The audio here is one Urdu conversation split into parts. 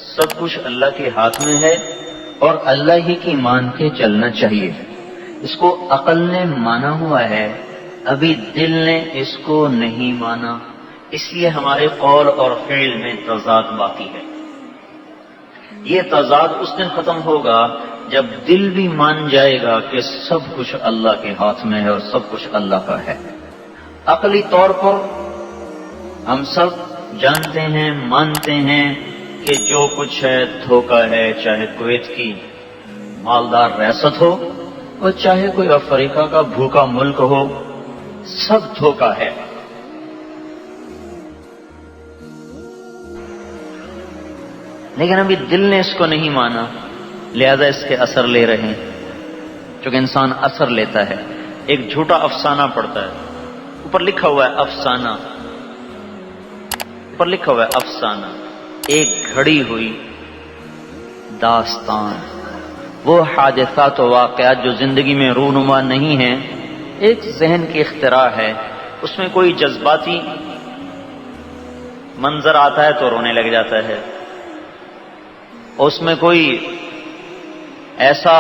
سب کچھ اللہ کے ہاتھ میں ہے اور اللہ ہی کی مان کے چلنا چاہیے. اس کو عقل نے مانا ہوا ہے، ابھی دل نے اس کو نہیں مانا، اس لیے ہمارے قول اور فعل میں تضاد باقی ہے. یہ تضاد اس دن ختم ہوگا جب دل بھی مان جائے گا کہ سب کچھ اللہ کے ہاتھ میں ہے اور سب کچھ اللہ کا ہے. عقلی طور پر ہم سب جانتے ہیں، مانتے ہیں کہ جو کچھ ہے دھوکہ ہے، چاہے کویت کی مالدار ریاست ہو اور چاہے کوئی افریقہ کا بھوکا ملک ہو، سب دھوکہ ہے. لیکن ابھی دل نے اس کو نہیں مانا، لہذا اس کے اثر لے رہے ہیں. چونکہ انسان اثر لیتا ہے، ایک جھوٹا افسانہ پڑتا ہے، اوپر لکھا ہوا ہے افسانہ، اوپر لکھا ہوا ہے افسانہ، ایک گھڑی ہوئی داستان. وہ حادثات و واقعات جو زندگی میں رونما نہیں ہیں، ایک ذہن کی اختراع ہے. اس میں کوئی جذباتی منظر آتا ہے تو رونے لگ جاتا ہے، اس میں کوئی ایسا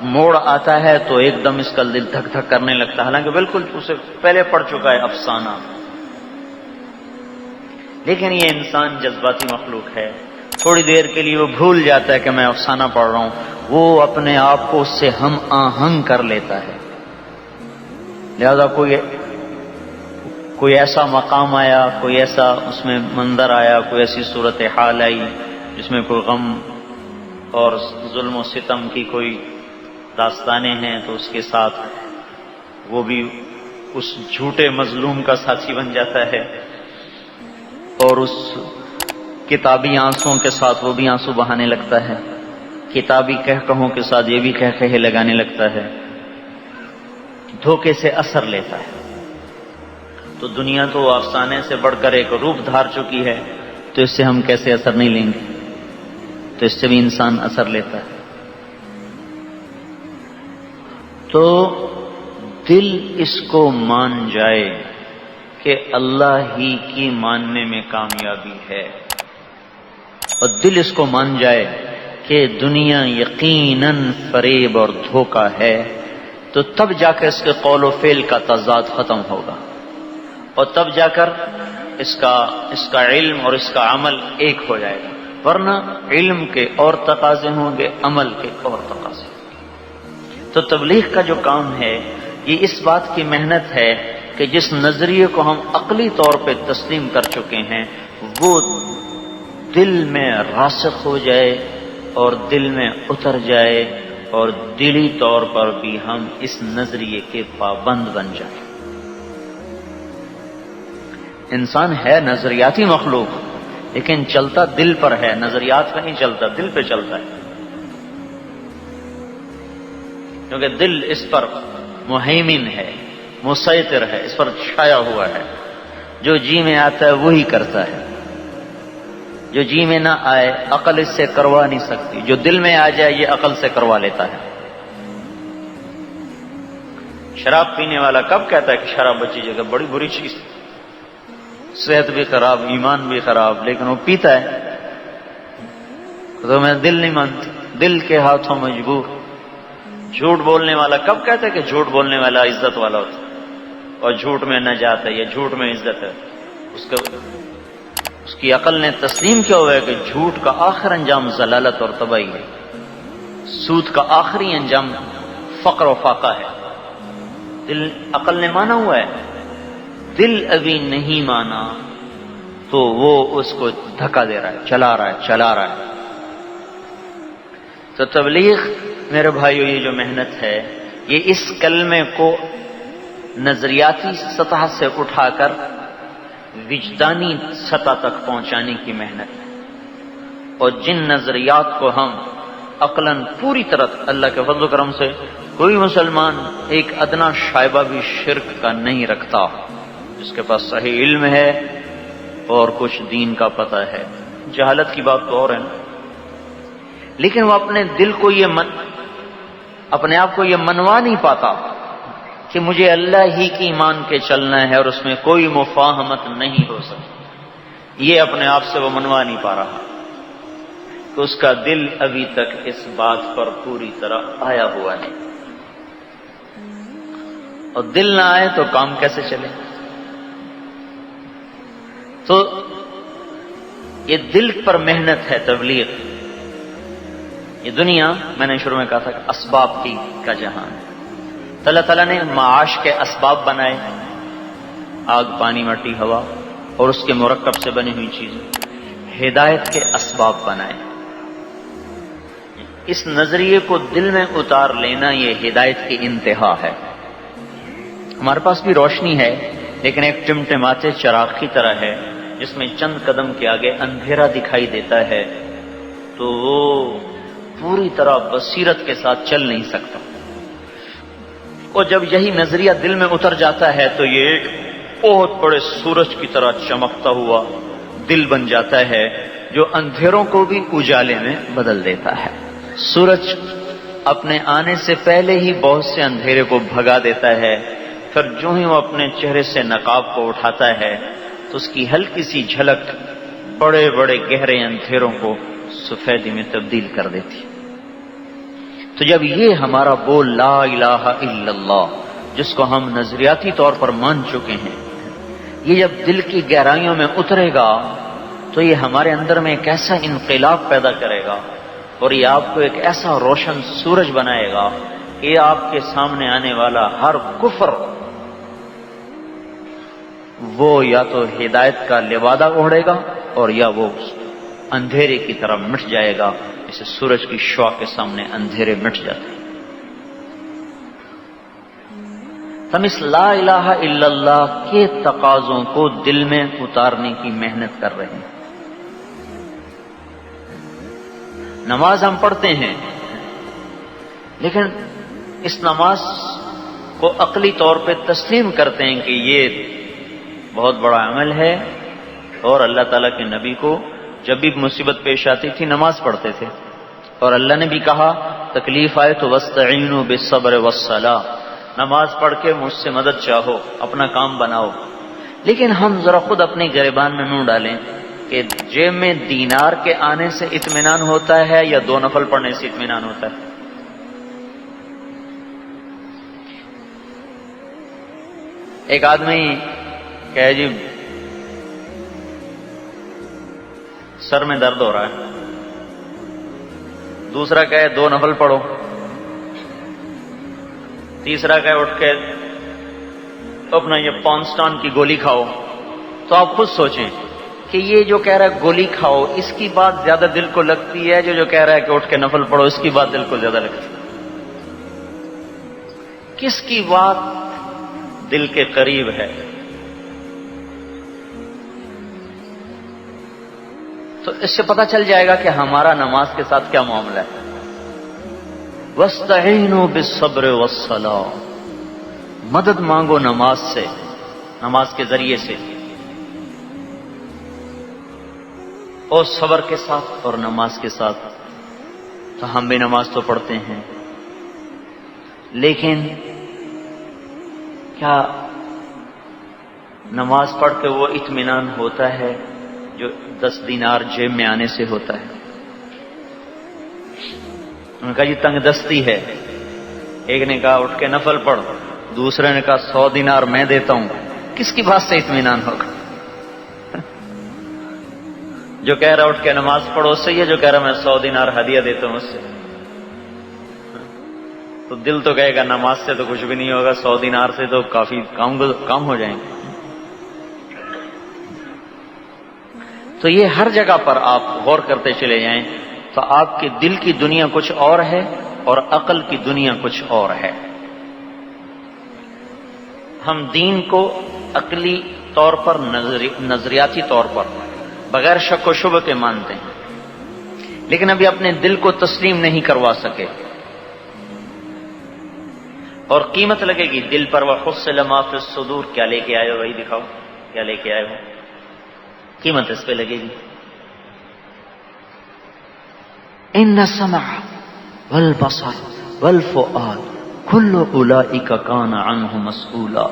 موڑ آتا ہے تو ایک دم اس کا دل دھک دھک کرنے لگتا ہے، حالانکہ بالکل اسے پہلے پڑھ چکا ہے افسانہ. لیکن یہ انسان جذباتی مخلوق ہے، تھوڑی دیر کے لیے وہ بھول جاتا ہے کہ میں افسانہ پڑھ رہا ہوں، وہ اپنے آپ کو اس سے ہم آہنگ کر لیتا ہے. لہذا کوئی ایسا مقام آیا، کوئی ایسا اس میں منظر آیا، کوئی ایسی صورتحال آئی جس میں کوئی غم اور ظلم و ستم کی کوئی داستانیں ہیں، تو اس کے ساتھ وہ بھی اس جھوٹے مظلوم کا ساتھی بن جاتا ہے، اور اس کتابی آنسوؤں کے ساتھ وہ بھی آنسو بہانے لگتا ہے، کتابی کہکہوں کے ساتھ یہ بھی کہکہے لگانے لگتا ہے، دھوکے سے اثر لیتا ہے. تو دنیا تو افسانے سے بڑھ کر ایک روپ دھار چکی ہے، تو اس سے ہم کیسے اثر نہیں لیں گے؟ تو اس سے بھی انسان اثر لیتا ہے. تو دل اس کو مان جائے کہ اللہ ہی کی ماننے میں کامیابی ہے، اور دل اس کو مان جائے کہ دنیا یقیناً فریب اور دھوکہ ہے، تو تب جا کر اس کے قول و فعل کا تضاد ختم ہوگا، اور تب جا کر اس کا علم اور اس کا عمل ایک ہو جائے گا. ورنہ علم کے اور تقاضے ہوں گے، عمل کے اور تقاضے. تو تبلیغ کا جو کام ہے یہ اس بات کی محنت ہے کہ جس نظریے کو ہم عقلی طور پہ تسلیم کر چکے ہیں وہ دل میں راسخ ہو جائے اور دل میں اتر جائے، اور دلی طور پر بھی ہم اس نظریے کے پابند بن جائیں. انسان ہے نظریاتی مخلوق، لیکن چلتا دل پر ہے، نظریات پہ نہیں چلتا، دل پہ چلتا ہے، کیونکہ دل اس پر مہیمن ہے، مسیطر ہے، اس پر چھایا ہوا ہے. جو جی میں آتا ہے وہی کرتا ہے، جو جی میں نہ آئے عقل اس سے کروا نہیں سکتی، جو دل میں آ جائے یہ عقل سے کروا لیتا ہے. شراب پینے والا کب کہتا ہے کہ شراب اچھی جگہ؟ بڑی بری چیز، صحت بھی خراب، ایمان بھی خراب، لیکن وہ پیتا ہے. تو میں دل نہیں مانتی، دل کے ہاتھوں مجبور. جھوٹ بولنے والا کب کہتا ہے کہ جھوٹ بولنے والا عزت والا ہوتا ہے اور جھوٹ میں نجات ہے یا جھوٹ میں عزت ہے؟ اس کی عقل نے تسلیم کیا ہوا ہے کہ جھوٹ کا آخر انجام ضلالت اور تباہی ہے، سود کا آخری انجام فقر و فاقہ ہے. عقل نے مانا ہوا ہے، دل ابھی نہیں مانا تو وہ اس کو دھکا دے رہا ہے، چلا رہا ہے. تو تبلیغ میرے بھائیو یہ جو محنت ہے یہ اس کلمے کو نظریاتی سطح سے اٹھا کر وجدانی سطح تک پہنچانے کی محنت ہے. اور جن نظریات کو ہم عقلاً پوری طرح اللہ کے فضل و کرم سے کوئی مسلمان ایک ادنا شائبہ بھی شرک کا نہیں رکھتا، جس کے پاس صحیح علم ہے اور کچھ دین کا پتہ ہے، جہالت کی بات تو اور ہے نا، لیکن وہ اپنے دل کو اپنے آپ کو یہ منوا نہیں پاتا کہ مجھے اللہ ہی کی مان کے چلنا ہے اور اس میں کوئی مفاہمت نہیں ہو سکتی. یہ اپنے آپ سے وہ منوا نہیں پا رہا. کہ اس کا دل ابھی تک اس بات پر پوری طرح آیا ہوا نہیں. اور دل نہ آئے تو کام کیسے چلے؟ تو یہ دل پر محنت ہے تبلیغ. یہ دنیا میں نے شروع میں کہا تھا کہ اسباب کا جہان ہے. تو اللہ تعالیٰ نے معاش کے اسباب بنائے، آگ، پانی، مٹی، ہوا اور اس کے مرکب سے بنی ہوئی چیزیں. ہدایت کے اسباب بنائے. اس نظریے کو دل میں اتار لینا یہ ہدایت کی انتہا ہے. ہمارے پاس بھی روشنی ہے لیکن ایک ٹمٹماتے چراغ کی طرح ہے جس میں چند قدم کے آگے اندھیرا دکھائی دیتا ہے تو وہ پوری طرح بصیرت کے ساتھ چل نہیں سکتا. اور جب یہی نظریہ دل میں اتر جاتا ہے تو یہ ایک بہت بڑے سورج کی طرح چمکتا ہوا دل بن جاتا ہے جو اندھیروں کو بھی اجالے میں بدل دیتا ہے. سورج اپنے آنے سے پہلے ہی بہت سے اندھیرے کو بھگا دیتا ہے، پھر جو ہی وہ اپنے چہرے سے نقاب کو اٹھاتا ہے تو اس کی ہلکی سی جھلک بڑے بڑے گہرے اندھیروں کو سفیدی میں تبدیل کر دیتی. تو جب یہ ہمارا بول لا الہ الا اللہ جس کو ہم نظریاتی طور پر مان چکے ہیں، یہ جب دل کی گہرائیوں میں اترے گا تو یہ ہمارے اندر میں ایک ایسا انقلاب پیدا کرے گا اور یہ آپ کو ایک ایسا روشن سورج بنائے گا کہ آپ کے سامنے آنے والا ہر کفر وہ یا تو ہدایت کا لبادہ اوڑھے گا اور یا وہ اندھیرے کی طرح مٹ جائے گا جیسے سورج کی شعاع کے سامنے اندھیرے مٹ جاتے ہیں. ہم اس لا الہ الا اللہ کے تقاضوں کو دل میں اتارنے کی محنت کر رہے ہیں. نماز ہم پڑھتے ہیں لیکن اس نماز کو عقلی طور پہ تسلیم کرتے ہیں کہ یہ بہت بڑا عمل ہے اور اللہ تعالیٰ کے نبی کو جب بھی مصیبت پیش آتی تھی نماز پڑھتے تھے اور اللہ نے بھی کہا تکلیف آئے تو وَاسْتَعِينُوا بِالصَّبْرِ وَالصَّلَاةِ، نماز پڑھ کے مجھ سے مدد چاہو، اپنا کام بناؤ. لیکن ہم ذرا خود اپنی گریبان میں منہ ڈالیں کہ جیب میں دینار کے آنے سے اطمینان ہوتا ہے یا 2 نفل پڑھنے سے اطمینان ہوتا ہے؟ ایک آدمی کہ جی سر میں درد ہو رہا ہے، دوسرا کہے 2 نفل پڑھو، تیسرا کہے اٹھ کے اپنا یہ پونسٹان کی گولی کھاؤ. تو آپ خود سوچیں کہ یہ جو کہہ رہا ہے گولی کھاؤ اس کی بات زیادہ دل کو لگتی ہے جو کہہ رہا ہے کہ اٹھ کے نفل پڑھو اس کی بات دل کو زیادہ لگتی ہے؟ کس کی بات دل کے قریب ہے؟ تو اس سے پتہ چل جائے گا کہ ہمارا نماز کے ساتھ کیا معاملہ ہے. وَاسْتَعِينُوا بِالصَّبْرِ وَالصَّلَاةِ، مدد مانگو نماز سے، نماز کے ذریعے سے، اور صبر کے ساتھ اور نماز کے ساتھ. تو ہم بھی نماز تو پڑھتے ہیں لیکن کیا نماز پڑھ کے وہ اطمینان ہوتا ہے جو 10 دینار جیب میں آنے سے ہوتا ہے؟ انہوں نے کہا یہ تنگ دستی ہے. ایک نے کہا اٹھ کے نفل پڑھ، دوسرے نے کہا 100 دینار میں دیتا ہوں. کس کی بات سے اطمینان ہوگا؟ جو کہہ رہا اٹھ کے نماز پڑھو اس سے، یہ جو کہہ رہا میں 100 دینار ہدیہ دیتا ہوں اس سے. تو دل تو کہے گا نماز سے تو کچھ بھی نہیں ہوگا، 100 دینار سے تو کافی کام ہو جائیں گے. تو یہ ہر جگہ پر آپ غور کرتے چلے جائیں تو آپ کے دل کی دنیا کچھ اور ہے اور عقل کی دنیا کچھ اور ہے. ہم دین کو عقلی طور پر نظریاتی طور پر بغیر شک و شبہ کے مانتے ہیں لیکن ابھی اپنے دل کو تسلیم نہیں کروا سکے. اور قیمت لگے گی دل پر. وَحُصِّلَ مَا فِي الصُّدُورِ، کیا لے کے آئے ہو؟ وہی دکھاؤ کیا لے کے آئے ہو. قیمت اس پہ لگے گی. ان السمع والبصر والفؤاد کل اولئک کان عنہ مسئولا.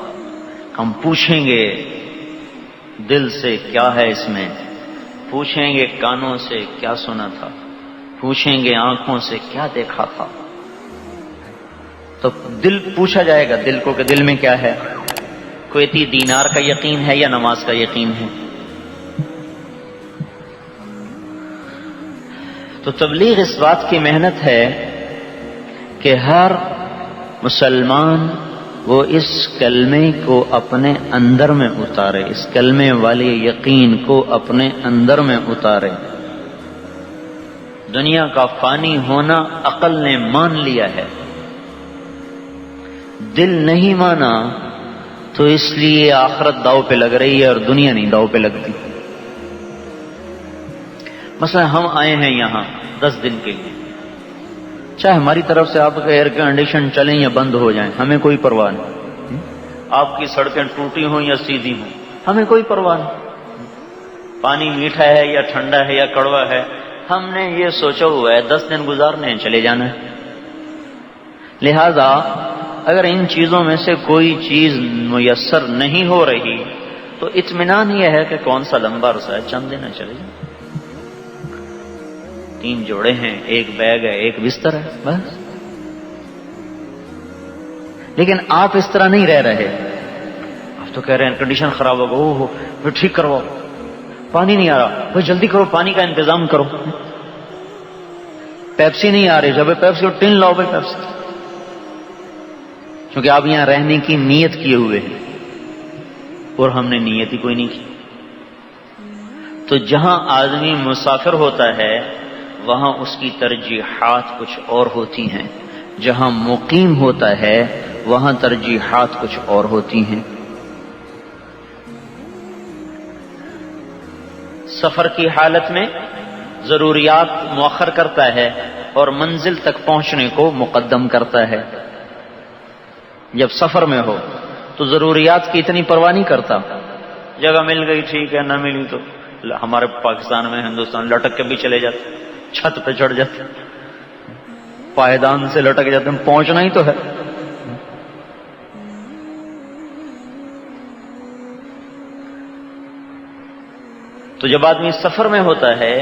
ہم پوچھیں گے دل سے کیا ہے اس میں، پوچھیں گے کانوں سے کیا سنا تھا، پوچھیں گے آنکھوں سے کیا دیکھا تھا، تو دل پوچھا جائے گا دل کو کہ دل میں کیا ہے، کویتی دینار کا یقین ہے یا نماز کا یقین ہے؟ تو تبلیغ اس بات کی محنت ہے کہ ہر مسلمان وہ اس کلمے کو اپنے اندر میں اتارے، اس کلمے والے یقین کو اپنے اندر میں اتارے۔ دنیا کا فانی ہونا عقل نے مان لیا ہے، دل نہیں مانا، تو اس لیے آخرت داؤ پہ لگ رہی ہے اور دنیا نہیں داؤ پہ لگتی۔ مثلا ہم آئے ہیں یہاں 10 دن کے لیے، چاہے ہماری طرف سے آپ کا ایئر کنڈیشن چلیں یا بند ہو جائیں، ہمیں کوئی پرواہ نہیں۔ آپ کی سڑکیں ٹوٹی ہوں یا سیدھی ہوں، ہمیں کوئی پرواہ نہیں۔ پانی میٹھا ہے یا ٹھنڈا ہے یا کڑوا ہے، ہم نے یہ سوچا ہوا ہے 10 دن گزارنے ہیں، چلے جانا ہے۔ لہذا اگر ان چیزوں میں سے کوئی چیز میسر نہیں ہو رہی تو اطمینان یہ ہے کہ کون سا لمبا عرصہ ہے، چند دن چلے جائیں۔ 3 جوڑے ہیں، 1 بیگ ہے، 1 بستر ہے، بس۔ لیکن آپ اس طرح نہیں رہ رہے، آپ تو کہہ رہے ہیں کنڈیشن خراب ہوگا، اوہ پھر ٹھیک کرواؤ، پانی نہیں آ رہا، بھائی جلدی کرو، پانی کا انتظام کرو۔ پیپسی نہیں آ رہی، جب پیپسی کو ٹن لاؤ بھائی پیپسی، کیونکہ آپ یہاں رہنے کی نیت کیے ہوئے ہیں اور ہم نے نیت ہی کوئی نہیں کی۔ تو جہاں آدمی مسافر ہوتا ہے وہاں اس کی ترجیحات کچھ اور ہوتی ہیں، جہاں مقیم ہوتا ہے وہاں ترجیحات کچھ اور ہوتی ہیں۔ سفر کی حالت میں ضروریات مؤخر کرتا ہے اور منزل تک پہنچنے کو مقدم کرتا ہے۔ جب سفر میں ہو تو ضروریات کی اتنی پرواہ نہیں کرتا، جگہ مل گئی ٹھیک ہے، نہ ملی تو ہمارے پاکستان میں ہندوستان لٹک کے بھی چلے جاتے، چھت پہ چڑھ جاتے، پائیدان سے لٹک جاتے ہیں، پہنچنا ہی تو ہے۔ تو جب آدمی سفر میں ہوتا ہے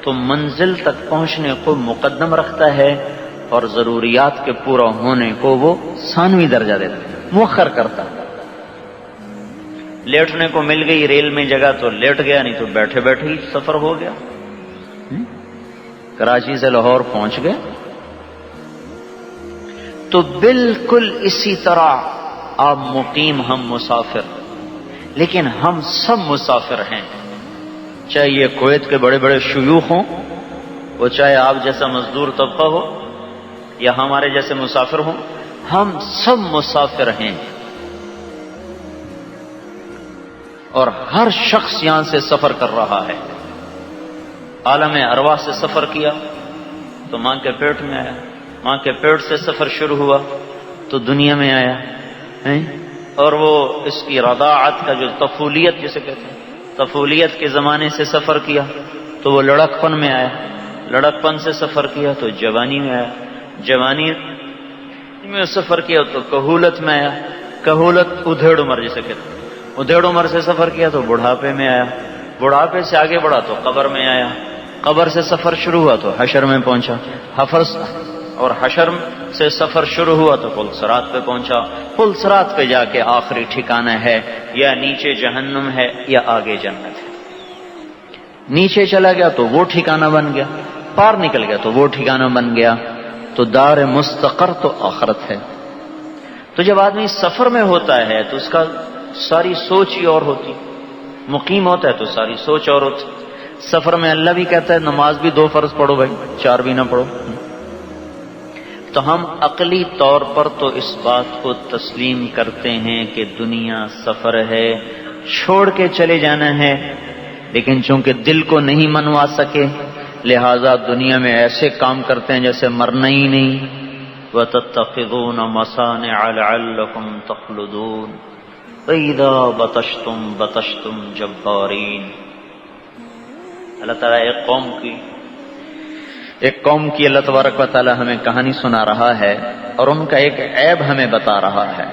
تو منزل تک پہنچنے کو مقدم رکھتا ہے اور ضروریات کے پورا ہونے کو وہ ثانوی درجہ دیتا ہے، مؤخر کرتا ہے۔ لیٹنے کو مل گئی ریل میں جگہ تو لیٹ گیا، نہیں تو بیٹھے بیٹھے ہی سفر ہو گیا، کراچی سے لاہور پہنچ گئے۔ تو بالکل اسی طرح آپ مقیم، ہم مسافر، لیکن ہم سب مسافر ہیں، چاہے یہ کویت کے بڑے بڑے شیوخ ہوں، وہ چاہے آپ جیسا مزدور طبقہ ہو یا ہمارے جیسے مسافر ہوں، ہم سب مسافر ہیں۔ اور ہر شخص یہاں سے سفر کر رہا ہے۔ عالم ارواح سے سفر کیا تو ماں کے پیٹ میں آیا، ماں کے پیٹ سے سفر شروع ہوا تو دنیا میں آیا، اور وہ اس کی رضاعت کا جو طفولیت جسے کہتے ہیں، طفولیت کے زمانے سے سفر کیا تو وہ لڑکپن میں آیا، لڑکپن سے سفر کیا تو جوانی میں آیا، جوانی میں سفر کیا تو کہولت میں آیا، کہولت ادھیڑ عمر جسے کہتے ہیں، ادھیڑ عمر سے سفر کیا تو بڑھاپے میں آیا، بڑھاپے سے آگے بڑھا تو قبر میں آیا، قبر سے سفر شروع ہوا تو حشر میں پہنچا، اور حشر سے سفر شروع ہوا تو پل صراط پہ پہنچا، پل صراط پہ جا کے آخری ٹھکانہ ہے یا نیچے جہنم ہے یا آگے جنت ہے۔ نیچے چلا گیا تو وہ ٹھکانہ بن گیا، پار نکل گیا تو وہ ٹھکانہ بن گیا، تو دار مستقر تو آخرت ہے۔ تو جب آدمی سفر میں ہوتا ہے تو اس کا ساری سوچ ہی اور ہوتی، مقیم ہوتا ہے تو ساری سوچ اور ہوتی۔ سفر میں اللہ بھی کہتا ہے نماز بھی 2 فرض پڑھو بھائی، 4 بھی نہ پڑھو۔ تو ہم عقلی طور پر تو اس بات کو تسلیم کرتے ہیں کہ دنیا سفر ہے، چھوڑ کے چلے جانا ہے، لیکن چونکہ دل کو نہیں منوا سکے لہذا دنیا میں ایسے کام کرتے ہیں جیسے مرنا ہی نہیں۔ وَتَتَّخِذُونَ مَصَانِعَ لَعَلَّكُمْ تَخْلُدُونَ وَإِذَا بَطَشْتُمْ بَطَشْتُمْ جَبَّارِينَ۔ اللہ تعالیٰ ایک قوم کی اللہ تبارک و تعالیٰ ہمیں کہانی سنا رہا ہے اور ان کا ایک عیب ہمیں بتا رہا ہے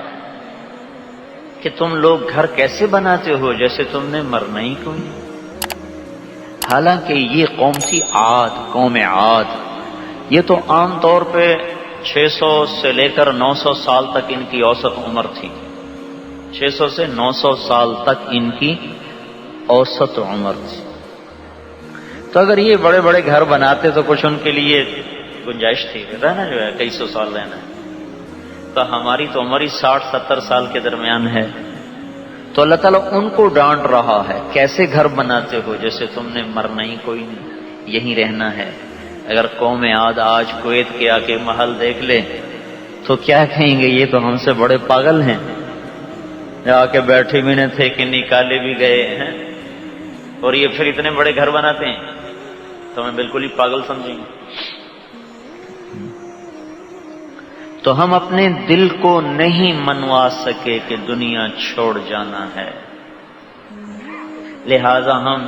کہ تم لوگ گھر کیسے بناتے ہو جیسے تم نے مرنا ہی کوئی نہیں۔ حالانکہ یہ قوم تھی عاد، قوم عاد. یہ تو عام طور پہ 600 سے لے کر 900 سال تک ان کی اوسط عمر تھی. 600 سے 900 سال تک ان کی اوسط عمر تھی. تو اگر یہ بڑے بڑے گھر بناتے تو کچھ ان کے لیے گنجائش تھی، رہنا جو ہے کئی سو سال رہنا ہے. تو ہماری تو عمر ہی 60-70 سال کے درمیان ہے. تو اللہ تعالیٰ ان کو ڈانٹ رہا ہے، کیسے گھر بناتے ہو جیسے تم نے مرنا ہی کوئی نہیں، یہیں رہنا ہے. اگر قوم عاد آج کویت کے آ کے محل دیکھ لے تو کیا کہیں گے، یہ تو ہم سے بڑے پاگل ہیں، آ کے بیٹھے بھی نہ تھے کہ نکالے بھی گئے ہیں، اور یہ پھر اتنے بڑے گھر بناتے ہیں، تو ہمیں بالکل ہی پاگل سمجھیں گے. تو ہم اپنے دل کو نہیں منوا سکے کہ دنیا چھوڑ جانا ہے، لہذا ہم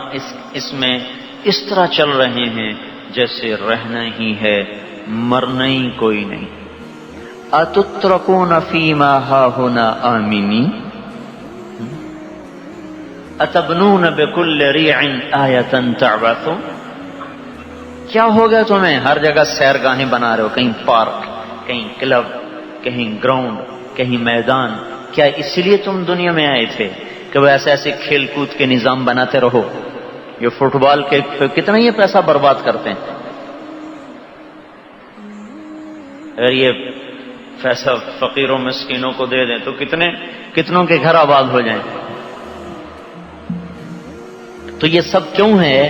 اس میں اس طرح چل رہے ہیں جیسے رہنا ہی ہے، مرنا ہی کوئی نہیں. اتترکون فیما ہاہنا آمنین اتبنون بکل ریع آیۃ تعبثون. کیا ہو گیا تمہیں، ہر جگہ سیر گاہیں بنا رہے ہو، کہیں پارک، کہیں کلب، کہیں گراؤنڈ، کہیں میدان. کیا اس لیے تم دنیا میں آئے تھے کہ وہ ایسے ایسے کھیل کود کے نظام بناتے رہو؟ یہ فٹ بال کے کتنا یہ پیسہ برباد کرتے ہیں. اگر یہ پیسہ فقیروں مسکینوں کو دے دیں تو کتنوں کے گھر آباد ہو جائیں. تو یہ سب کیوں ہے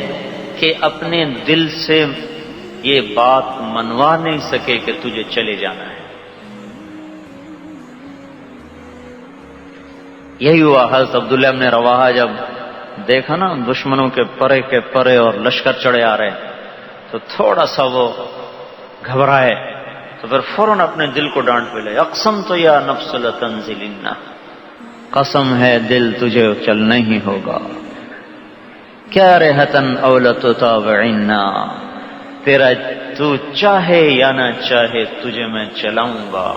کہ اپنے دل سے یہ بات منوا نہیں سکے کہ تجھے چلے جانا ہے. یہی ہوا. حضرت عبداللہ ابن رواحہ جب دیکھا نا دشمنوں کے پرے اور لشکر چڑھے آ رہے تو تھوڑا سا وہ گھبرائے، تو پھر فوراً اپنے دل کو ڈانٹ پہ لے. اقسم تو یا نفس لتنزلن، قسم ہے دل تجھے چلنا ہی ہوگا. کیا رہتن او لتطاوعنا، تیرا تو چاہے یا نہ چاہے تجھے میں چلاؤں گا.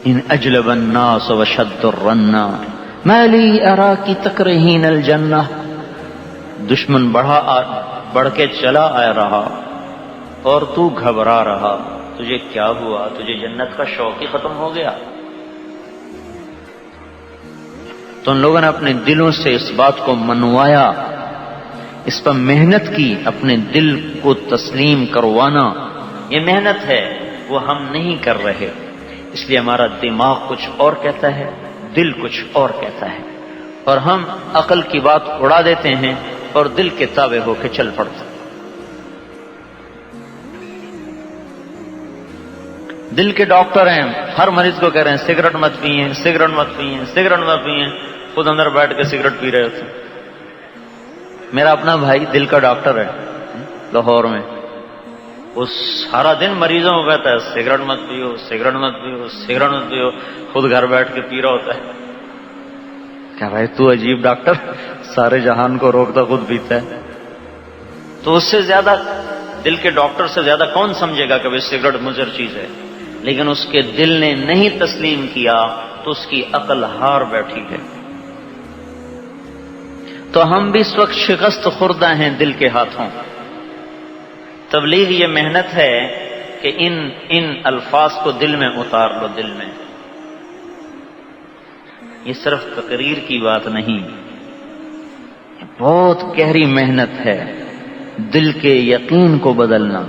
ان اجلب الناس وشد الرنا ما لی اراکی تکرہین الجنہ. دشمن بڑھ کے چلا آ رہا اور تو گھبرا رہا، تجھے کیا ہوا؟ تجھے جنت کا شوق ہی ختم ہو گیا. تو ان لوگوں نے اپنے دلوں سے اس بات کو منوایا، اس پر محنت کی. اپنے دل کو تسلیم کروانا یہ محنت ہے، وہ ہم نہیں کر رہے. اس لیے ہمارا دماغ کچھ اور کہتا ہے، دل کچھ اور کہتا ہے، اور ہم عقل کی بات اڑا دیتے ہیں اور دل کے تابع ہو کے چل پڑتے. دل کے ڈاکٹر ہیں، ہر مریض کو کہہ رہے ہیں سگریٹ مت پیئیں، سگریٹ مت پیئیں، سگریٹ مت پیئیں، خود اندر بیٹھ کے سگریٹ پی رہے ہوتے. میرا اپنا بھائی دل کا ڈاکٹر ہے لاہور میں، وہ سارا دن مریضوں کو کہتا ہے سگریٹ مت پیو، سگریٹ مت پیو، سگریٹ مت پیو، خود گھر بیٹھ کے پی رہا ہوتا ہے. کیا بھائی تو عجیب ڈاکٹر، سارے جہان کو روکتا خود پیتا ہے. تو اس سے زیادہ دل کے ڈاکٹر سے زیادہ کون سمجھے گا کہ وہ سگریٹ مضر چیز ہے؟ لیکن اس کے دل نے نہیں تسلیم کیا تو اس کی عقل ہار بیٹھی ہے. تو ہم بھی اس وقت شکست خوردہ ہیں دل کے ہاتھوں. تبلیغ یہ محنت ہے کہ ان الفاظ کو دل میں اتار لو. دل میں یہ صرف تقریر کی بات نہیں، بہت گہری محنت ہے دل کے یقین کو بدلنا.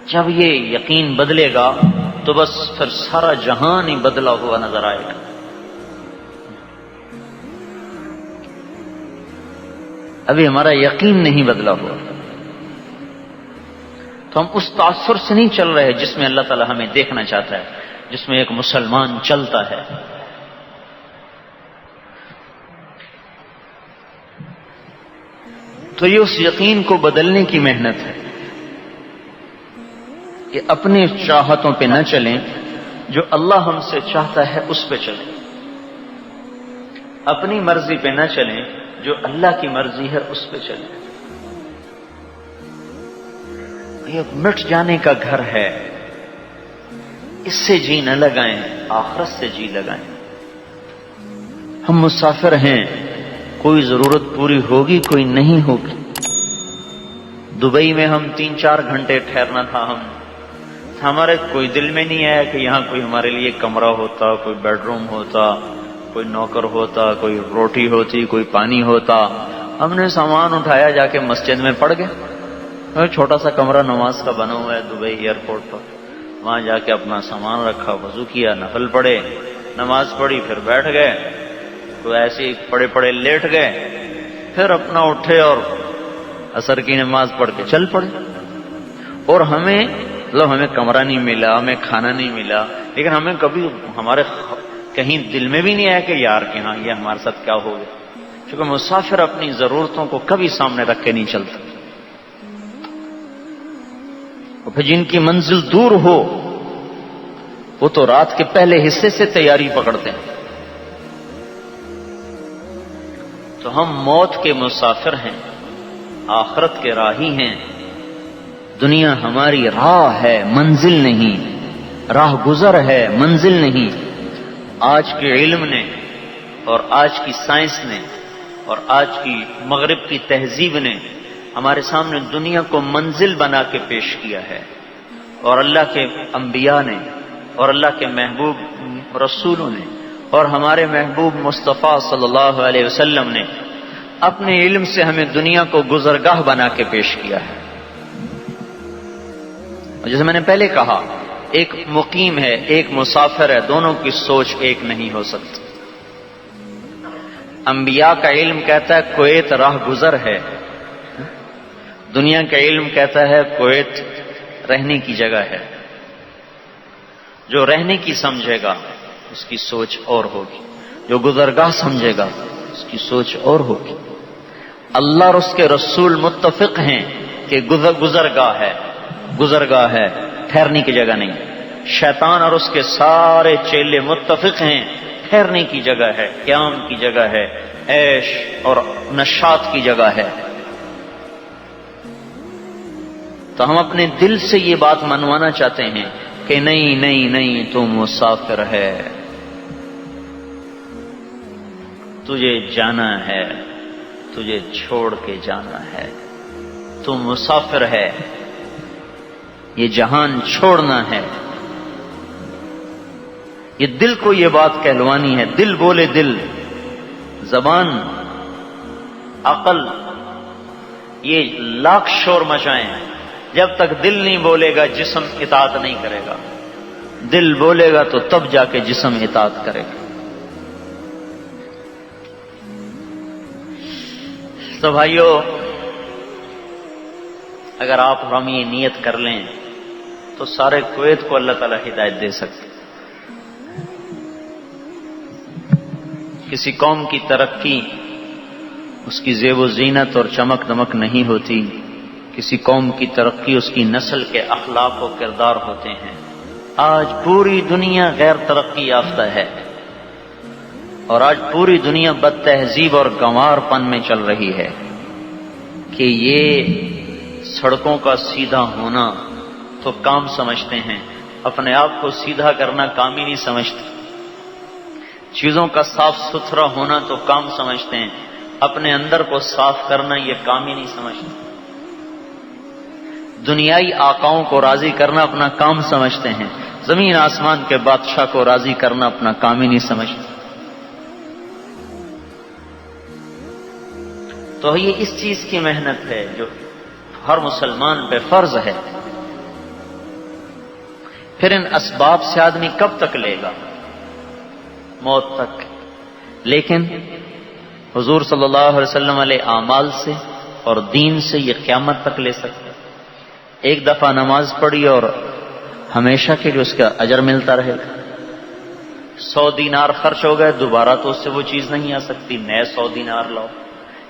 جب یہ یقین بدلے گا تو بس پھر سارا جہان ہی بدلا ہوا نظر آئے گا. ابھی ہمارا یقین نہیں بدلا ہوا تو ہم اس تاثر سے نہیں چل رہے جس میں اللہ تعالی ہمیں دیکھنا چاہتا ہے، جس میں ایک مسلمان چلتا ہے. تو یہ اس یقین کو بدلنے کی محنت ہے کہ اپنی چاہتوں پہ نہ چلیں، جو اللہ ہم سے چاہتا ہے اس پہ چلیں. اپنی مرضی پہ نہ چلیں، جو اللہ کی مرضی ہے اس پہ چلیں. یہ مٹ جانے کا گھر ہے، اس سے جی نہ لگائیں، آخرت سے جی لگائیں. ہم مسافر ہیں، کوئی ضرورت پوری ہوگی کوئی نہیں ہوگی. دبئی میں ہم 3-4 گھنٹے ٹھہرنا تھا. ہمارے کوئی دل میں نہیں آیا کہ یہاں کوئی ہمارے لیے کمرہ ہوتا, کوئی بیڈ روم ہوتا, کوئی نوکر ہوتا, کوئی روٹی ہوتی, کوئی پانی ہوتا. ہم نے سامان اٹھایا, جا کے مسجد میں پڑ گئے. چھوٹا سا کمرہ نماز کا بنا ہوا ہے دبئی ایئرپورٹ پر. وہاں جا کے اپنا سامان رکھا, وضو کیا, نفل پڑھے, نماز پڑھی, پھر بیٹھ گئے. تو ایسے پڑے پڑے لیٹ گئے, پھر اپنا اٹھے اور عصر کی نماز پڑھ کے چل پڑے. اور ہمیں کمرہ نہیں ملا, ہمیں کھانا نہیں ملا, لیکن ہمیں کبھی ہمارے کہیں دل میں بھی نہیں آیا کہ یار کہ ہاں یہ ہمارے ساتھ کیا ہو گیا. کیونکہ مسافر اپنی ضرورتوں کو کبھی سامنے رکھ کے نہیں چلتا. اور پھر جن کی منزل دور ہو وہ تو رات کے پہلے حصے سے تیاری پکڑتے ہیں. تو ہم موت کے مسافر ہیں, آخرت کے راہی ہیں. دنیا ہماری راہ ہے, منزل نہیں. راہ گزر ہے, منزل نہیں. آج کے علم نے اور آج کی سائنس نے اور آج کی مغرب کی تہذیب نے ہمارے سامنے دنیا کو منزل بنا کے پیش کیا ہے. اور اللہ کے انبیاء نے اور اللہ کے محبوب رسولوں نے اور ہمارے محبوب مصطفیٰ صلی اللہ علیہ وسلم نے اپنے علم سے ہمیں دنیا کو گزرگاہ بنا کے پیش کیا ہے. اور جیسے میں نے پہلے کہا, ایک مقیم ہے, ایک مسافر ہے, دونوں کی سوچ ایک نہیں ہو سکتی. انبیاء کا علم کہتا ہے کویت راہ گزر ہے, دنیا کا علم کہتا ہے کویت رہنے کی جگہ ہے. جو رہنے کی سمجھے گا اس کی سوچ اور ہوگی, جو گزرگاہ سمجھے گا اس کی سوچ اور ہوگی. اللہ اور اس کے رسول متفق ہیں کہ گزرگاہ ہے, گزرگاہ ہے, ٹھہرنے کی جگہ نہیں. شیطان اور اس کے سارے چیلے متفق ہیں ٹھہرنے کی جگہ ہے, قیام کی جگہ ہے, عیش اور نشاط کی جگہ ہے. تو ہم اپنے دل سے یہ بات منوانا چاہتے ہیں کہ نہیں نہیں نہیں, تو مسافر ہے, تجھے جانا ہے, تجھے چھوڑ کے جانا ہے. تو مسافر ہے, یہ جہان چھوڑنا ہے. یہ دل کو یہ بات کہلوانی ہے. دل بولے دل, زبان, عقل یہ لاکھ شور مچائیں, جب تک دل نہیں بولے گا جسم اطاعت نہیں کرے گا. دل بولے گا تو تب جا کے جسم اطاعت کرے گا. تو بھائیو, اگر آپ ہم یہ نیت کر لیں تو سارے کویت کو اللہ تعالی ہدایت دے سکتے. کسی قوم کی ترقی اس کی زیب و زینت اور چمک دمک نہیں ہوتی. کسی قوم کی ترقی اس کی نسل کے اخلاق و کردار ہوتے ہیں. آج پوری دنیا غیر ترقی یافتہ ہے, اور آج پوری دنیا بد تہذیب اور گنوار پن میں چل رہی ہے کہ یہ سڑکوں کا سیدھا ہونا تو کام سمجھتے ہیں, اپنے آپ کو سیدھا کرنا کام ہی نہیں سمجھتے. چیزوں کا صاف ستھرا ہونا تو کام سمجھتے ہیں, اپنے اندر کو صاف کرنا یہ کام ہی نہیں سمجھتے. دنیائی آقاؤں کو راضی کرنا اپنا کام سمجھتے ہیں, زمین آسمان کے بادشاہ کو راضی کرنا اپنا کام ہی نہیں سمجھتے. تو یہ اس چیز کی محنت ہے جو ہر مسلمان پہ فرض ہے. پھر ان اسباب سے آدمی کب تک لے گا؟ موت تک. لیکن حضور صلی اللہ علیہ وسلم علیہ اعمال سے اور دین سے یہ قیامت تک لے سکتا. ایک دفعہ نماز پڑھی اور ہمیشہ کے لیے اس کا اجر ملتا رہے گا. 100 دینار خرچ ہو گئے, دوبارہ تو اس سے وہ چیز نہیں آ سکتی, نئے 100 دینار لاؤ.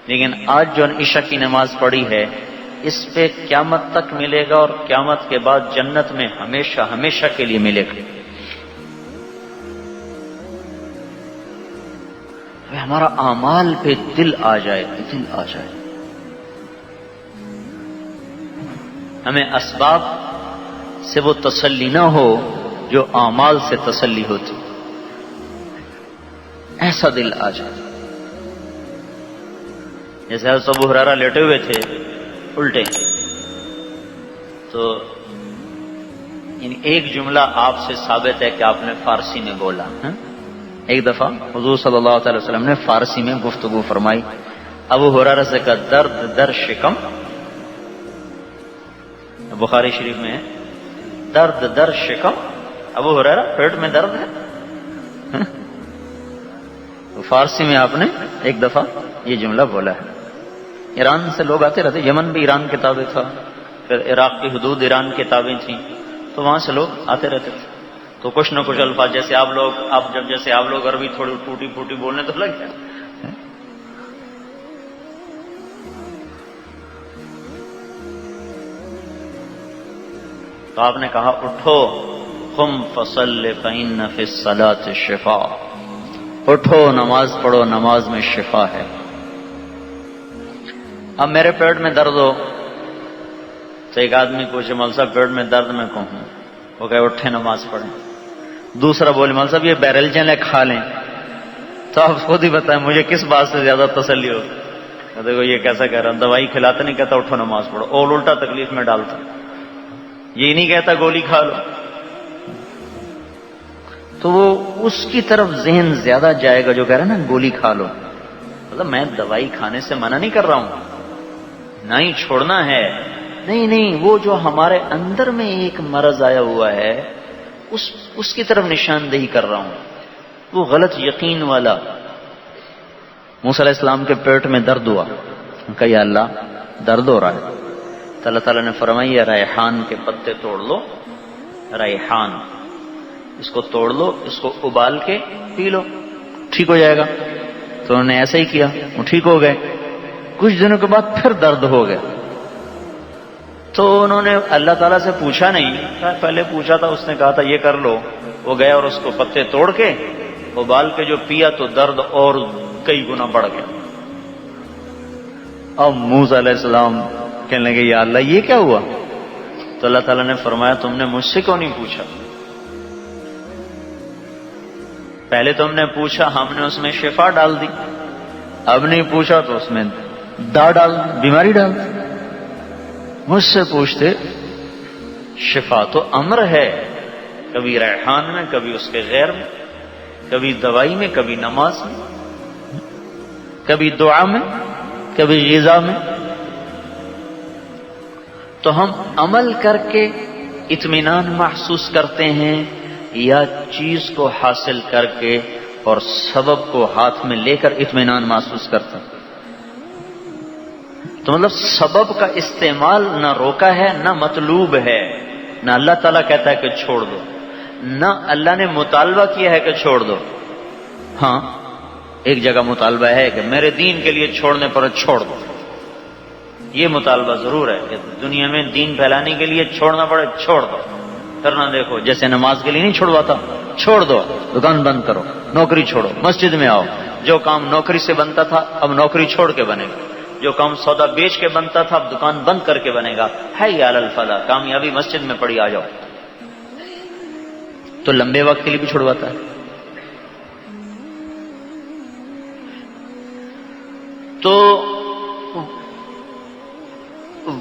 لیکن آج جو عشاء کی نماز پڑھی ہے اس پہ قیامت تک ملے گا, اور قیامت کے بعد جنت میں ہمیشہ ہمیشہ کے لیے ملے گا. ہمارا اعمال پہ دل آ جائے, دل آ جائے. ہمیں اسباب سے وہ تسلی نہ ہو جو اعمال سے تسلی ہوتی. ایسا دل آ جائے. جیسے حضرت ابو ہریرہ لیٹے ہوئے تھے الٹے، تو یعنی ایک جملہ آپ سے ثابت ہے کہ آپ نے فارسی میں بولا. ایک دفعہ حضور صلی اللہ علیہ وسلم نے فارسی میں گفتگو فرمائی. ابو ہریرہ سے کہا درد در شکم، بخاری شریف میں ہے درد در شکم. ابو ہریرہ پیٹ میں درد ہے. تو فارسی میں آپ نے ایک دفعہ یہ جملہ بولا ہے. ایران سے لوگ آتے رہتے، یمن بھی ایران کے تابع تھا، پھر عراق کی حدود ایران کے تابع تھیں، تو وہاں سے لوگ آتے رہتے تھے. تو کچھ نہ کچھ الفاظ جیسے آپ لوگ عربی تھوڑی ٹوٹی پھوٹی بولنے تو لگ جائے. تو آپ نے کہا اٹھو قم فصل فإن فی الصلاۃ شفاء، اٹھو نماز پڑھو، نماز میں شفا ہے. اب میرے پیٹ میں درد ہو تو ایک آدمی پوچھے مول صاحب پیٹ میں درد میں کون ہوں، وہ کہے اٹھے نماز پڑھیں. دوسرا بولے مول صاحب یہ بیرلجن ہے کھا لیں. تو آپ خود ہی بتائیں مجھے کس بات سے زیادہ تسلی ہو. دیکھو یہ کیسا کہہ رہا ہوں، دوائی کھلاتا نہیں کہتا اٹھو نماز پڑھو، اور الٹا تکلیف میں ڈالتا. یہ نہیں کہتا گولی کھا لو. تو وہ اس کی طرف ذہن زیادہ جائے گا جو کہہ رہا ہے نا گولی کھا لو. مطلب میں دوائی کھانے سے منع نہیں کر رہا ہوں، نہ ہی چھوڑنا ہے، نہیں، وہ جو ہمارے اندر میں ایک مرض آیا ہوا ہے اس کی طرف نشاندہی کر رہا ہوں. وہ غلط یقین والا. موسیٰ علیہ السلام کے پیٹ میں درد ہوا، کہا یا اللہ درد ہو رہا ہے. تو اللہ تعالیٰ نے فرمایا ریحان کے پتے توڑ لو، ریحان اس کو توڑ لو، اس کو ابال کے پی لو، ٹھیک ہو جائے گا. تو انہوں نے ایسا ہی کیا، وہ ٹھیک ہو گئے. کچھ دنوں کے بعد پھر درد ہو گیا. تو انہوں نے اللہ تعالیٰ سے پوچھا نہیں، پہلے پوچھا تھا، اس نے کہا تھا یہ کر لو. وہ گیا اور اس کو پتے توڑ کے ابال کے جو پیا تو درد اور کئی گنا بڑھ گیا. اب موسیٰ علیہ السلام کہنے لگے یا اللہ یہ کیا ہوا؟ تو اللہ تعالیٰ نے فرمایا تم نے مجھ سے کیوں نہیں پوچھا؟ پہلے تم نے پوچھا، ہم نے اس میں شفا ڈال دی. اب نہیں پوچھا تو اس میں بیماری ڈال دی. مجھ سے پوچھتے شفا تو امر ہے، کبھی ریحان میں، کبھی اس کے غیر میں، کبھی دوائی میں، کبھی نماز میں، کبھی دعا میں، کبھی غذا میں. تو ہم عمل کر کے اطمینان محسوس کرتے ہیں یا چیز کو حاصل کر کے اور سبب کو ہاتھ میں لے کر اطمینان محسوس کرتے ہیں؟ تو مطلب سبب کا استعمال نہ روکا ہے، نہ مطلوب ہے، نہ اللہ تعالیٰ کہتا ہے کہ چھوڑ دو، نہ اللہ نے مطالبہ کیا ہے کہ چھوڑ دو. ہاں ایک جگہ مطالبہ ہے کہ میرے دین کے لیے چھوڑنے پر چھوڑ دو. یہ مطالبہ ضرور ہے کہ دنیا میں دین پھیلانے کے لیے چھوڑنا پڑے، چھوڑ دو. کرنا دیکھو جیسے نماز کے لیے نہیں چھوڑواتا، چھوڑ دو، دکان بند کرو، نوکری چھوڑو، مسجد میں آؤ. جو کام نوکری سے بنتا تھا اب نوکری چھوڑ کے بنے گا، جو کام سودا بیچ کے بنتا تھا اب دکان بند کر کے بنے گا. حی علی الفلاح، کامیابی مسجد میں پڑی، آ جاؤ. تو لمبے وقت کے لیے بھی چھوڑواتا ہے. تو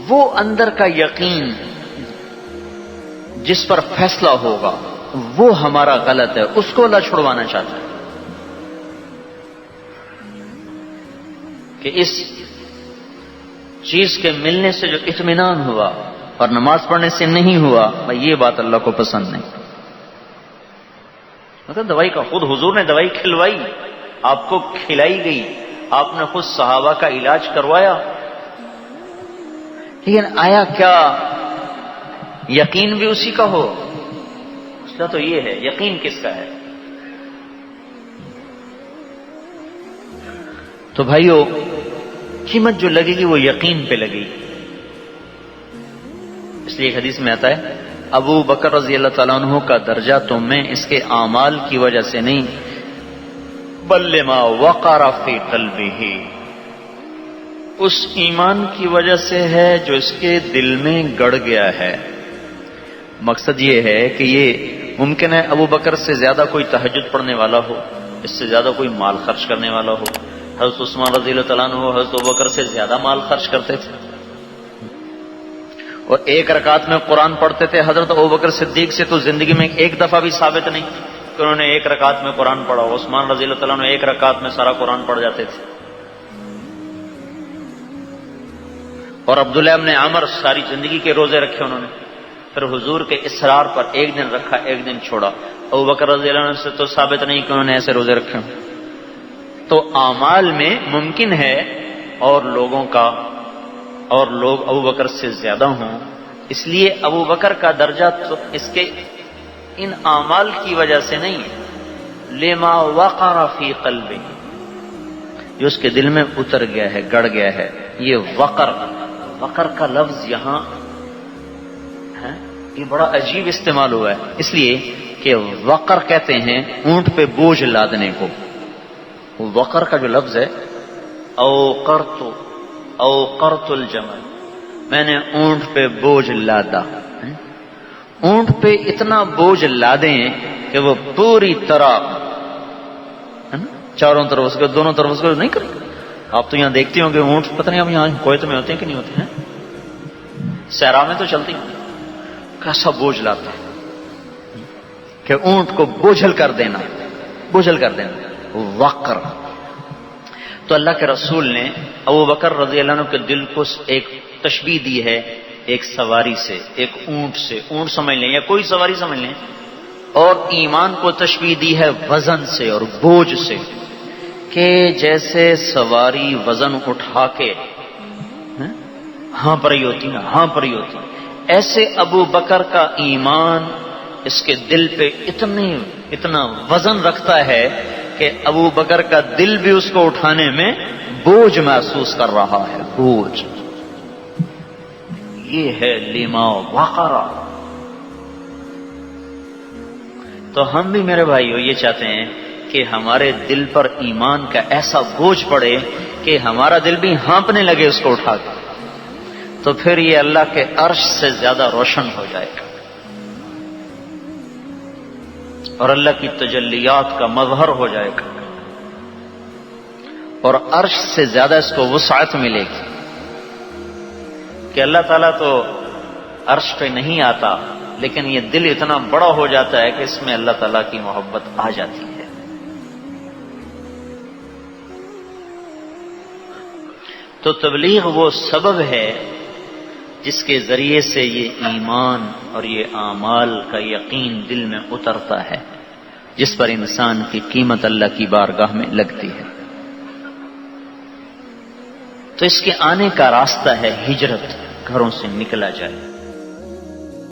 وہ اندر کا یقین جس پر فیصلہ ہوگا وہ ہمارا غلط ہے، اس کو اللہ چھڑوانا چاہتا ہے. کہ اس چیز کے ملنے سے جو اطمینان ہوا اور نماز پڑھنے سے نہیں ہوا، یہ بات اللہ کو پسند نہیں. مطلب دوائی کا خود حضور نے دوائی کھلوائی، آپ کو کھلائی گئی، آپ نے خود صحابہ کا علاج کروایا، لیکن آیا کیا یقین بھی اسی کا ہو؟ اس کا تو یہ ہے، یقین کس کا ہے؟ تو بھائیو قیمت جو لگے گی وہ یقین پہ لگے گی. اس لیے ایک حدیث میں آتا ہے ابو بکر رضی اللہ تعالیٰ عنہ کا درجہ تم میں اس کے اعمال کی وجہ سے نہیں بل لما وقر فی قلبہ، اس ایمان کی وجہ سے ہے جو اس کے دل میں گڑ گیا ہے. مقصد یہ ہے کہ یہ ممکن ہے ابو بکر سے زیادہ کوئی تہجد پڑھنے والا ہو، اس سے زیادہ کوئی مال خرچ کرنے والا ہو، حضرت عثمان رضی اللہ تعالیٰ عنہ حضرت ابوبکر سے زیادہ مال خرچ کرتے تھے اور ایک رکعت میں قرآن پڑھتے تھے. حضرت ابوبکر صدیق سے تو زندگی میں ایک دفعہ بھی ثابت نہیں کہ انہوں نے ایک رکعت میں قرآن پڑھا. عثمان رضی اللہ تعالیٰ عنہ ایک رکعت میں سارا قرآن پڑھ جاتے تھے. اور عبداللہ ابن عمر ساری زندگی کے روزے رکھے انہوں نے, پھر حضور کے اصرار پر ایک دن رکھا ایک دن چھوڑا. ابوبکر رضی اللہ عنہ سے تو ثابت نہیں کہ انہوں نے ایسے روزے رکھے. تو اعمال میں ممکن ہے اور لوگ ابوبکر سے زیادہ ہوں, اس لیے ابوبکر کا درجہ تو اس کے ان اعمال کی وجہ سے نہیں ہے, لما وقر فی قلبہ, جو اس کے دل میں اتر گیا ہے, گڑ گیا ہے. یہ وقر کا لفظ یہاں ہے, یہ بڑا عجیب استعمال ہوا ہے, اس لیے کہ وقر کہتے ہیں اونٹ پہ بوجھ لادنے کو. وقر کا جو لفظ ہے, اوقرت الجمل, میں نے اونٹ پہ بوجھ لادا. اونٹ پہ اتنا بوجھ لادیں کہ وہ پوری طرح چاروں طرف اس کو, دونوں طرف اس کو نہیں کرے. آپ تو یہاں دیکھتے ہوں گے اونٹ, پتہ نہیں اب یہاں کویت میں ہوتے ہیں کہ نہیں ہوتے ہیں, صحرا میں تو چلتی ہیں, کیسا بوجھ لاتا ہے کہ اونٹ کو بوجھل کر دینا. وقر. تو اللہ کے رسول نے ابوبکر رضی اللہ عنہ کے دل کو ایک تشبیہ دی ہے, ایک سواری سے, ایک اونٹ سے, اونٹ سمجھ لیں یا کوئی سواری سمجھ لیں, اور ایمان کو تشبیہ دی ہے وزن سے اور بوجھ سے, کہ جیسے سواری وزن اٹھا کے ہاں پر ہی ہوتی, ایسے ابو بکر کا ایمان اس کے دل پہ اتنا وزن رکھتا ہے کہ ابو بکر کا دل بھی اس کو اٹھانے میں بوجھ محسوس کر رہا ہے. بوجھ, یہ ہے لما وقر. تو ہم بھی میرے بھائیو یہ چاہتے ہیں کہ ہمارے دل پر ایمان کا ایسا بوجھ پڑے کہ ہمارا دل بھی ہانپنے لگے اس کو اٹھا کے, تو پھر یہ اللہ کے عرش سے زیادہ روشن ہو جائے گا اور اللہ کی تجلیات کا مظہر ہو جائے گا, اور عرش سے زیادہ اس کو وسعت ملے گی کہ اللہ تعالیٰ تو عرش پہ نہیں آتا, لیکن یہ دل اتنا بڑا ہو جاتا ہے کہ اس میں اللہ تعالیٰ کی محبت آ جاتی ہے. تو تبلیغ وہ سبب ہے جس کے ذریعے سے یہ ایمان اور یہ اعمال کا یقین دل میں اترتا ہے, جس پر انسان کی قیمت اللہ کی بارگاہ میں لگتی ہے. تو اس کے آنے کا راستہ ہے ہجرت, گھروں سے نکلا جائے.